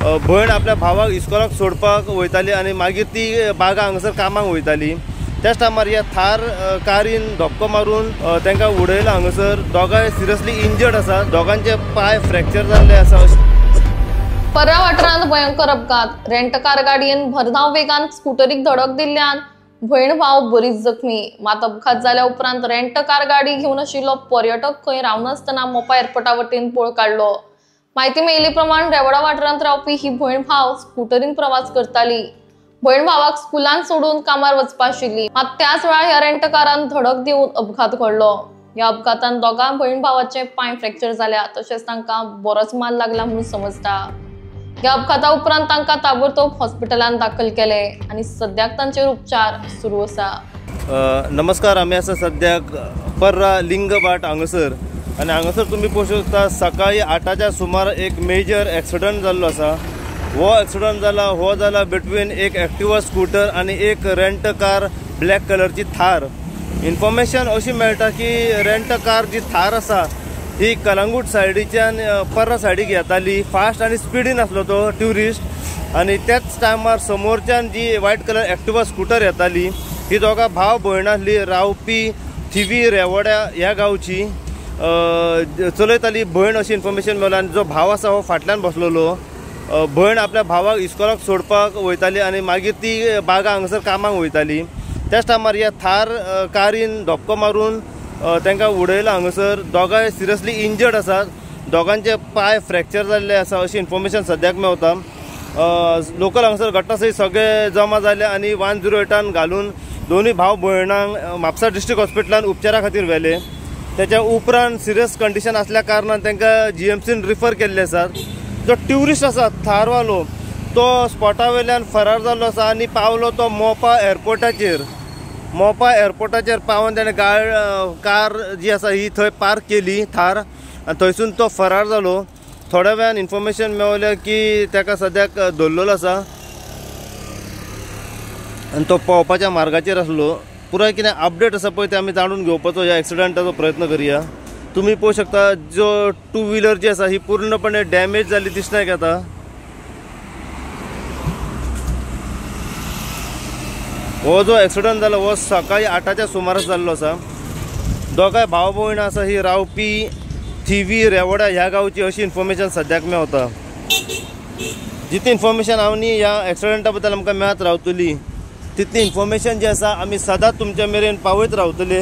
भयण आपल्या भावाक इस्कोलाक सोडपाक वयताली आणि मागीर ती बागा हांगासर कामाक वयताली। त्याच टायमार ह्या थार कारीन धक्को मारून तांकां उडयला। हांगासर दोगांय सिरियसली इंजर्ड आसा, दोगांचे पाय फ्रॅक्चर जाल्ले आसा। पर्रा वाठारांत भयंकर अपघात। रेंट कार गाडयेन भरधाव वेगान स्कूटरीक धडक दिल्ल्यान भयण भाव बरीच जखमी। मात अपघात जाल्या उपरांत रेंट कार गाडी घेवन आशिल्लो पर्यटक खंय रावनासतना मोपा एअरपोर्टा वटेन पळ काडलो। माहिती मेळिल्ले प्रमाण रेवडा वाठारांत रावपी ही भयण भाव स्कूटरीन प्रवास करताली। भयण भावाक स्कुलान सोडून कामार वचपा आशिल्ली, मात त्याच वेळार ह्या रेंट कारान धडक दिवन अपघात घडलो। ह्या अपघातान दोगां भयण भावाचे पाय फ्रॅक्चर जाल्या, तशेंच तांकां बरोच माल लागला म्हणून समजता। ह्या अपघाता उपरांत तांकां ताबडतोब हॉस्पिटलांत दाखल केले आणि सद्याक तांचेर उपचार सुरू आसा। नमस्कार, आमी आसा सद्याक पर्रा लिंगबाट हांगासर आणि हांगासर तुम्ही पळोवंक शकता सकाळी 8च्या सुमार एक मेजर एक्सिडंट जाल्लो आसा। हो एक्सिडंट जाला बिटवीन एक एक्टिवा स्कूटर आणि एक रेंट कार ब्लॅक कलरची थार। इन्फॉर्मेशन अशी मेळटा की रेंट कार जी थार आसा ही कलंगूट सायडीच्यान पर्रा सायडीक येताली। फास्ट आणि स्पिडीन आसलो तो ट्युरिस्ट, आणि त्याच टायमार समोरच्यान जी व्हाईट कलर एक्टिवा स्कूटर येताली ही दोगां भाव भयण आसली, रावपी थिवी रेवड्या ह्या गांवची। चलयताली भयण अशी इन्फॉर्मेशन मेळ्ळी, आणि जो भाव आसा हो फाटल्यान बसलेलो। भयण आपल्या भावाक इस्कोलाक सोडपाक वयताली आणि मागीर ती बागा हांगासर कामाक वयताली। त्याच टायमार ह्या थार कारीन धक्को मारून तांकां उडयला। हांगासर दोगांय सिरियसली इंजर्ड आसात, दोगांचे पाय फ्रॅक्चर जाल्ले आसा अशी इन्फॉर्मेशन सद्याक मेळटा। लोकल हांगासर घटनास्थळी सगळे जमा जाले आणि 108 घालून दोन्ही भाव भयणांक म्हापसा डिस्ट्रिक्ट हॉस्पिटलांत उपचारा खातीर व्हेले। त्याच्या उपरांत सिरियस कंडिशन असल्या कारणान तांकां GMCन रिफर केल्ले आसात। जो ट्युरिस्ट आसा थारवालो तो स्पॉटा वयल्यान फरार जाल्लो आसा आणि पावलो तो मोपा एअरपोर्टाचेर। मोपा एअरपोर्टाचेर पावन ताणें कार जी आसा ही थंय पार्क केली थार, आनी थंयसून तो फरार जालो। थोड्या वेळान इन्फॉर्मेशन मेळ्ळें की ताका सद्याक दवरलेलो आसा आनी तो पावपाच्या मार्गाचेर आसलो। पुराय कितें अपडेट आसा पळय ते आमी जाणून घेवपाचो ह्या एक्सिडंटाचो प्रयत्न करुया। तुम्ही पळोवंक शकता जो 2 व्हीलर जी आसा ही पूर्णपणे डॅमेज जाल्ली दिसण्याक येता। हो जो एक्सिडंट जालो हो सकाळी 8च्या सुमारास जाल्लो आसा। दोगांय भाव भयण आसा ही रावपी थिवी रेवड्या ह्या गांवची अशी इन्फॉर्मेशन सद्याक मेळटा। जितली इन्फॉर्मेशन आनी ह्या एक्सिडंटा बद्दल आमकां मेळत रावतली तितली इन्फॉर्मेशन जी आसा आमी सदांच तुमच्या मेरेन पावयत रावतले।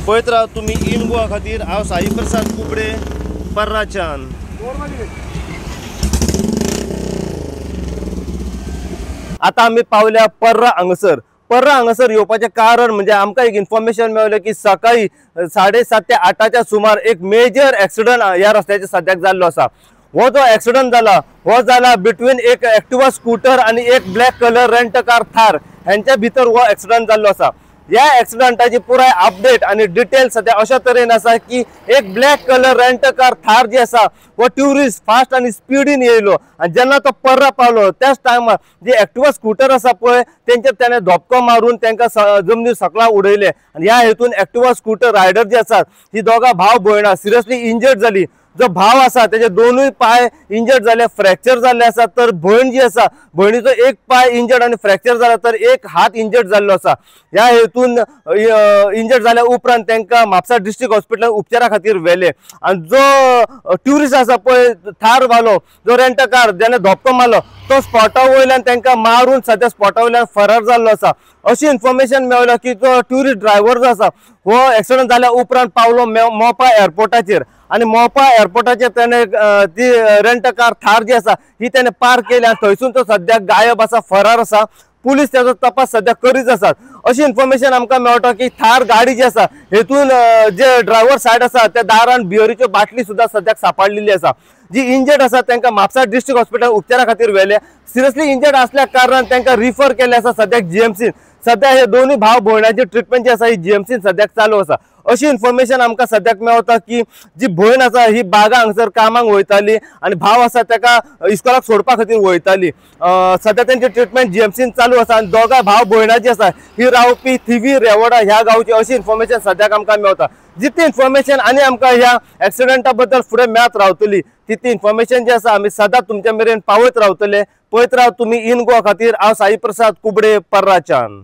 पळयत राव तुम्ही इन गोवा खातीर। हांव साई प्रसाद कुबडे, पर्राच्यान। आता आमी पावल्या पर्रा हांगासर। पर्रा हांगासर येवपाचें कारण म्हणजे आमकां एक इन्फॉर्मेशन मेळ्ळें की सकाळी 7:30 ते 8च्या सुमार एक मेजर एक्सिडंट ह्या रस्त्याचेर सद्याक जाल्लो आसा। हो जो एक्सिडंट जाला बिटवीन एक एक्टिवा स्कूटर आणि एक black colour rent car Thar ह्यांच्या भितर हो एक्सिडंट जाल्लो आसा। या एक्सिडंटाची पुराय अपडेट आणि डिटेल सध्या अशा तरेन आसा की एक black colour rent car Thar जी आसा वो ट्युरिस्ट फास्ट आणि स्पीडीन येयलो, आणि जेन्ना तो पर्रा पावलो त्याच टायमार जे एक्टिवा स्कूटर आसा पळय तेंचेर त्याने धक्को मारून तांकां जमनीर सकला उडयले, आणि ह्या हेतून एक्टिवा स्कूटर रायडर जे आसात ही दोगां भाव भयणां सिरियसली इंजर्ड जाली। जो भाव आसा त्याचे दोनूय पाय इंजर्ड जाले, फ्रॅक्चर जाल्ले आसा, तर भयण जी आसा भयणीचो एक पाय इंजर्ड आणि फ्रॅक्चर जाला, तर एक हात इंजर्ड जाल्लो आसा। ह्या हेतून इंजर्ड जाल्या उपरांत तांकां म्हापसा डिस्ट्रिक्ट हॉस्पिटलांत उपचारा खातीर व्हेले। आणि जो ट्युरिस्ट आसा पळय थारवालो जो रेंट कार ज्याने धक्को मारलो तो स्पॉटा वयल्यान तांकां मारून सध्या स्पॉटा वयल्यान फरार जाल्लो आसा अशी इन्फॉर्मेशन मेळ्ळ्या की जो ट्युरिस्ट ड्रायव्हर जो आसा हो एक्सिडंट जाल्या उपरांत पावलो मोपा एअरपोर्टाचेर, आणि मोपा एअरपोर्टाचेर त्याने ती रेंट कार थार जी आसा ही त्याने पार्क केली, आणि थंयसून तो सध्या गायब आसा, फरार आसा। पुलीस त्याचो तपास सध्या करीत आसात अशी इन्फॉर्मेशन आमकां मेळटा की थार गाडी जी आसा हेतून जे ड्रायव्हर सायड आसा त्या दारान बियरीच्यो बाटली सुद्धा सद्याक सांपाडलेली आसा। जी इंजर्ड आसा तांकां म्हापसा डिस्ट्रिक्ट हॉस्पिटल उपचारा खातीर व्हेले। सिरियसली इंजर्ड असल्या कारणान तांकां रिफर केले आसा सद्याक GMCन। सध्या हे दोन्ही भाव भयणाची ट्रीटमेंट जी आसा ही GMCन सद्याक चालू आसा अशी इन्फॉर्मेशन आमकां सद्याक मेवता की जी भयण आसा ही बागा हांगसर कामाक वयताली आनी भाव आसा ताका इस्कॉलाक सोडपा खातीर वयताली। सद्या त्यांची ट्रिटमेंट जीएमसीन चालू आसा आनी दोगा भाव भयणां जी आसा ही रावपी थिवी रेवोडा ह्या गांवची अशी इन्फॉर्मेशन सद्याक आमकां मेवता। जितली इन्फॉर्मेशन आनी आमकां ह्या एक्सिडेंटा बद्दल फुडें मेळत रावतली तितली इन्फॉर्मेशन जी आसा आमी सदां तुमच्या मेरेन पावयत रावतले। पळयत राव तुम्ही इन गोवा खातीर हांव साई प्रसाद कुबडे पर्राच्यान।